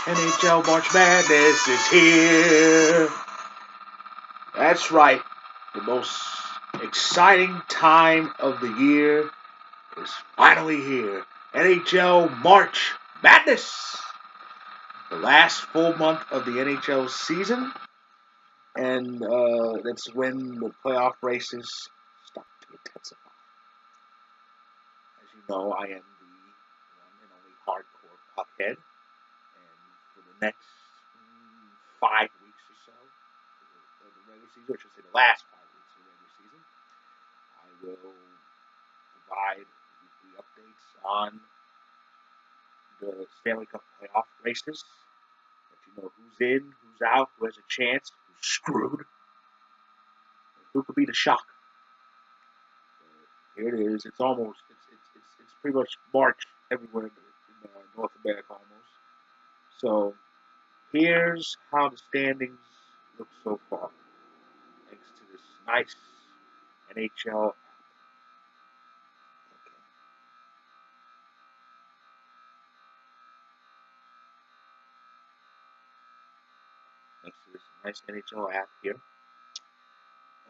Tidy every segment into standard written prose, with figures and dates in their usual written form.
NHL March Madness is here. That's right. The most exciting time of the year is finally here. NHL March Madness. The last full month of the NHL season. And that's when the playoff races start to intensify. As you know, I am the one and only hardcore puckhead. And for the next 5 weeks or so of the regular season, or I should say the last 5 weeks of the regular season, I will provide weekly updates on the Stanley Cup playoff races. Let you know who's in, who's out, who has a chance, who's screwed, and who could be the shock. Here it is. It's almost it's pretty much March everywhere in North America almost. So here's how the standings look so far, thanks to this nice NHL. Okay. Thanks to this nice NHL app here.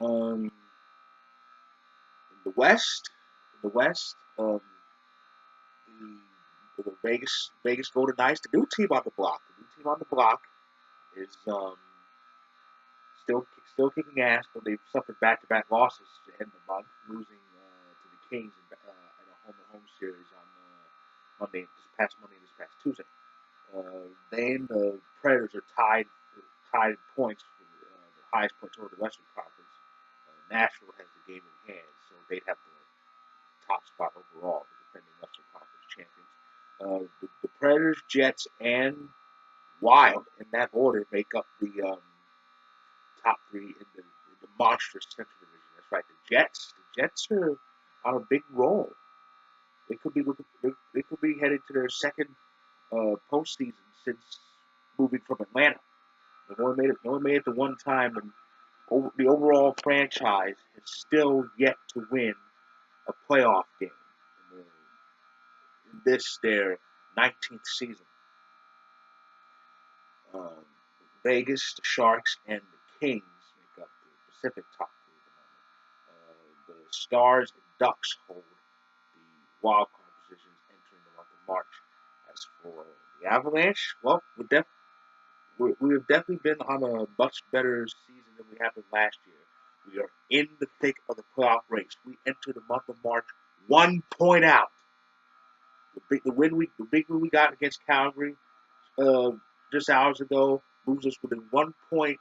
In the West, the Vegas Golden Knights, the new team on the block. The new team on the block is still kicking ass, but they've suffered back-to-back losses to end the month, losing to the Kings in a home series on this past Tuesday. They and the Predators are tied in points for the highest point total of the Western Conference. Nashville has the game in hand, so they'd have the top spot overall, the defending Western Conference champions. The Predators, Jets, and Wild, in that order, make up the top three in the monstrous Central Division. That's right, the Jets are on a big roll. They could be headed to their second postseason since moving from Atlanta. They only made it the one time, and the overall franchise has still yet to win a playoff game in this their 19th season. Vegas, the Sharks, and the Kings make up the Pacific top three at the moment. The Stars and Ducks hold the wild card positions entering the month of March. As for the Avalanche, well, we have definitely been on a much better season than we have been last year. We are in the thick of the playoff race. We enter the month of March 1 point out. The big win we got against Calgary just hours ago moves us within 1 point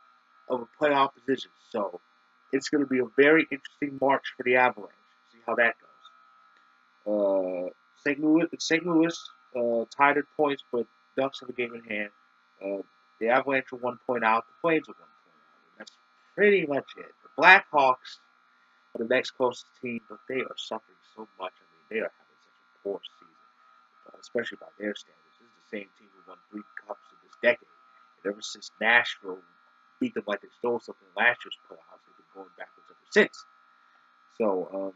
of a playoff position. So it's going to be a very interesting March for the Avalanche. See how that goes. St. Louis tied at points, but Ducks have a game in hand. The Avalanche are 1 point out. The Flames are 1 point out. That's pretty much it. The Blackhawks are the next closest team, but they are suffering so much. I mean, they are having such a poor season, especially by their standards. This is the same team who won 3 cups in this decade. And ever since Nashville beat them like they stole something in last year's playoffs, they've been going backwards ever since. So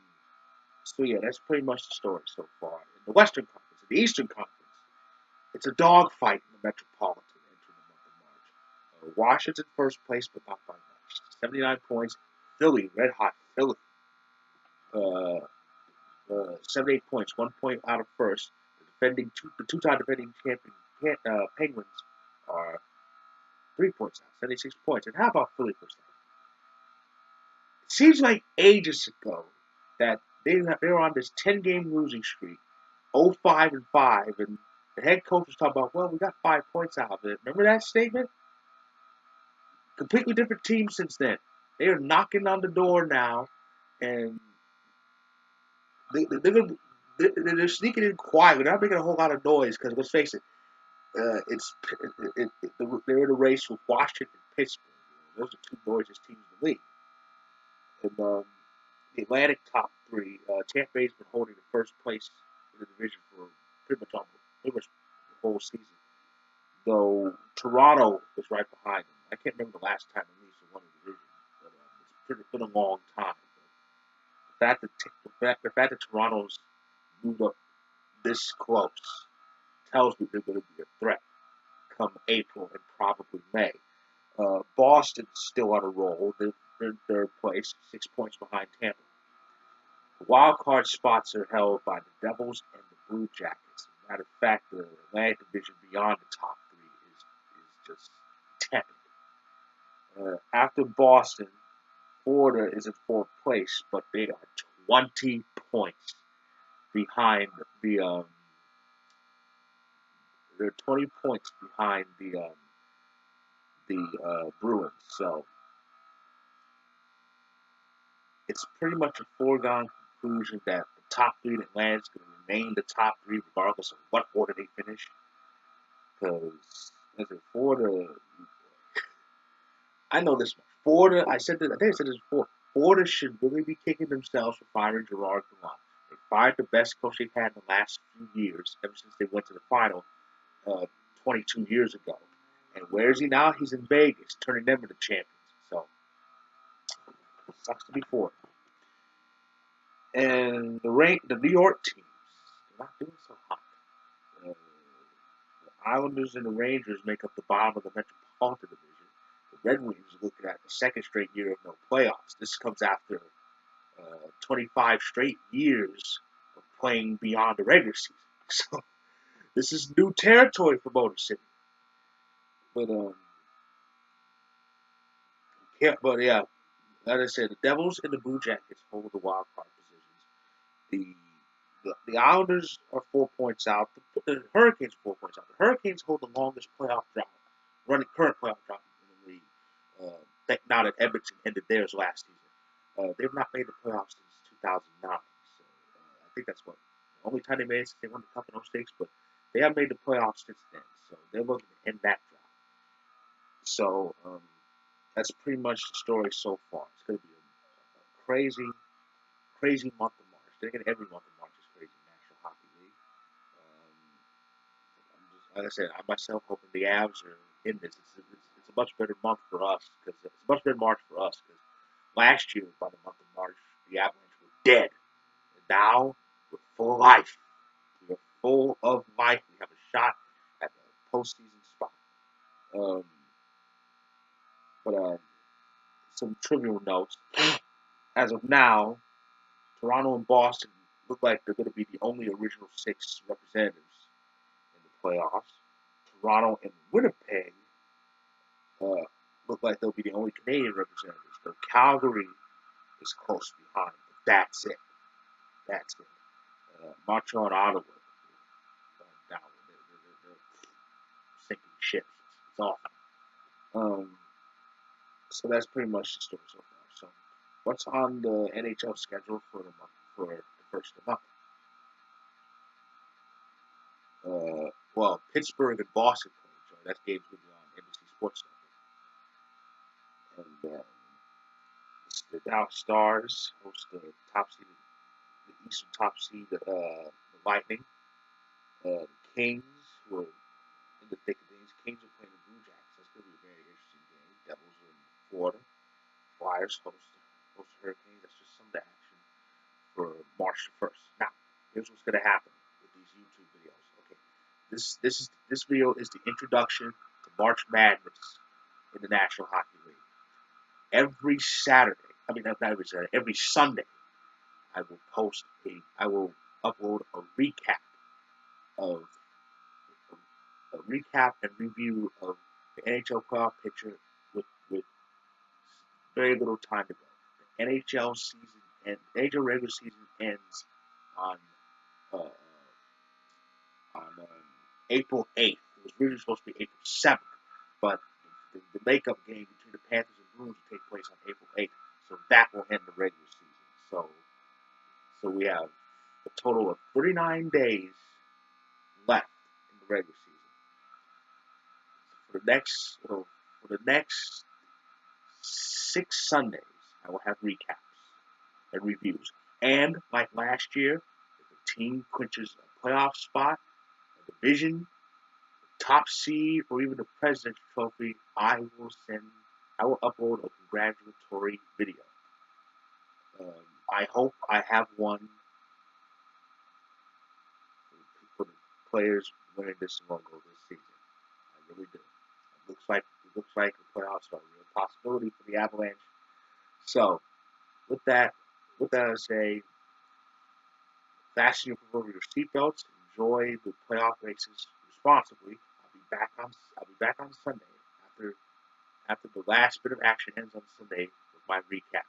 yeah, that's pretty much the story so far. In the Western Conference, in the Eastern Conference, it's a dogfight in the Metropolitan entering the month of March. Washington first place, but not by much. 79 points. Philly, red hot Philly. 78 points, 1 point out of first. The two-time defending champion Penguins are 3 points out, 76 points. And how about Philly for second? It seems like ages ago that they were on this 10-game losing streak, 0-5-5, and the head coach was talking about, well, we got 5 points out of it. Remember that statement? Completely different team since then. They are knocking on the door now, and they're sneaking in quietly. They're not making a whole lot of noise because, let's face it, they're in a race with Washington and Pittsburgh. Those are two noisiest teams in the league. And the Atlantic top three, Tampa Bay's been holding the first place in the division for pretty much the whole season. Though Toronto is right behind them. I can't remember the last time the Leafs won the division, but it's been a long time. The fact that Toronto's moved up this close tells me they're going to be a threat come April and probably May. Boston's still on a roll. They're in third place, 6 points behind Tampa. The wild card spots are held by the Devils and the Blue Jackets. As a matter of fact, the Atlantic Division beyond the top three is just tepid. After Boston, Florida is in fourth place, but they are 20 points behind the. They're 20 points behind the Bruins. So it's pretty much a foregone conclusion that the top three in Atlanta is going to remain the top three regardless of what order they finish. Because Florida, I know this much. Florida, I think I said this before. Florida should really be kicking themselves for firing Gerard Gallant. They fired the best coach they've had in the last few years, ever since they went to the final 22 years ago. And where is he now? He's in Vegas, turning them into champions. So, sucks to be Florida. And the New York teams, they're not doing so hot. The Islanders and the Rangers make up the bottom of the Metropolitan Division. The Red Wings are looking at the second straight year of no playoffs. This comes after 25 straight years of playing beyond the regular season. So this is new territory for Motor City. But yeah, like I said, the Devils and the Blue Jackets hold the wild card positions. The Islanders are 4 points out. The Hurricanes are 4 points out. The Hurricanes hold the longest playoff drought, current playoff drought in the league. Now that Edmonton ended theirs last season, they've not made the playoffs since 2009. So I think that's the only time they made it since they won the Cup in 06. But they haven't made the playoffs since then. So they're looking to end that drought. So that's pretty much the story so far. It's going to be a crazy month of March. Thinking every month of March is crazy in the National Hockey League. Like I said, I myself hoping the Avs are in this. It's a much better month for us because it's a much better March for us because last year by the month of March the Avalanche were dead, and now we're full of life. We are full of life. We have a shot at the postseason spot. But some trivial notes. As of now, Toronto and Boston look like they're going to be the only original six representatives in the playoffs. Toronto and Winnipeg look like they'll be the only Canadian representatives. So Calgary is close behind. But that's it. Montreal and Ottawa down. They're sinking ships. It's awful. So that's pretty much the story so far. So what's on the NHL schedule for the first of the month? Well, Pittsburgh and Boston play each other. That game's going to be on NBC Sports Network. And the Dallas Stars host the Eastern top seed, the Lightning. The Kings, who are in the thick of things. Kings are playing the Blue Jackets. That's going to be a very interesting game. Devils are in Florida. Flyers host Hurricanes. That's just some of the action for March 1st. Now, here's what's going to happen with these YouTube videos. Okay, this video is the introduction to March Madness in the National Hockey League. Every Sunday, I will upload a recap and review of the NHL playoff picture with very little time to go. The NHL regular season ends on April 8th. It was originally supposed to be April 7th, but the makeup game between the Panthers and Bruins will take place on April 8th. So that will end the regular season. So we have a total of 39 days left in the regular season. For the next 6 Sundays, I will have recaps and reviews. And like last year, if a team clinches a playoff spot, a division, top seed, or even the President's Trophy, I will upload a congratulatory video. I hope I have one for the players winning this logo this season. I really do. playoffs are a real possibility for the Avalanche. So, with that, I say, fasten your proverbial seatbelts. Enjoy the playoff races responsibly. I'll be back on Sunday after the last bit of action ends on Sunday with my recap.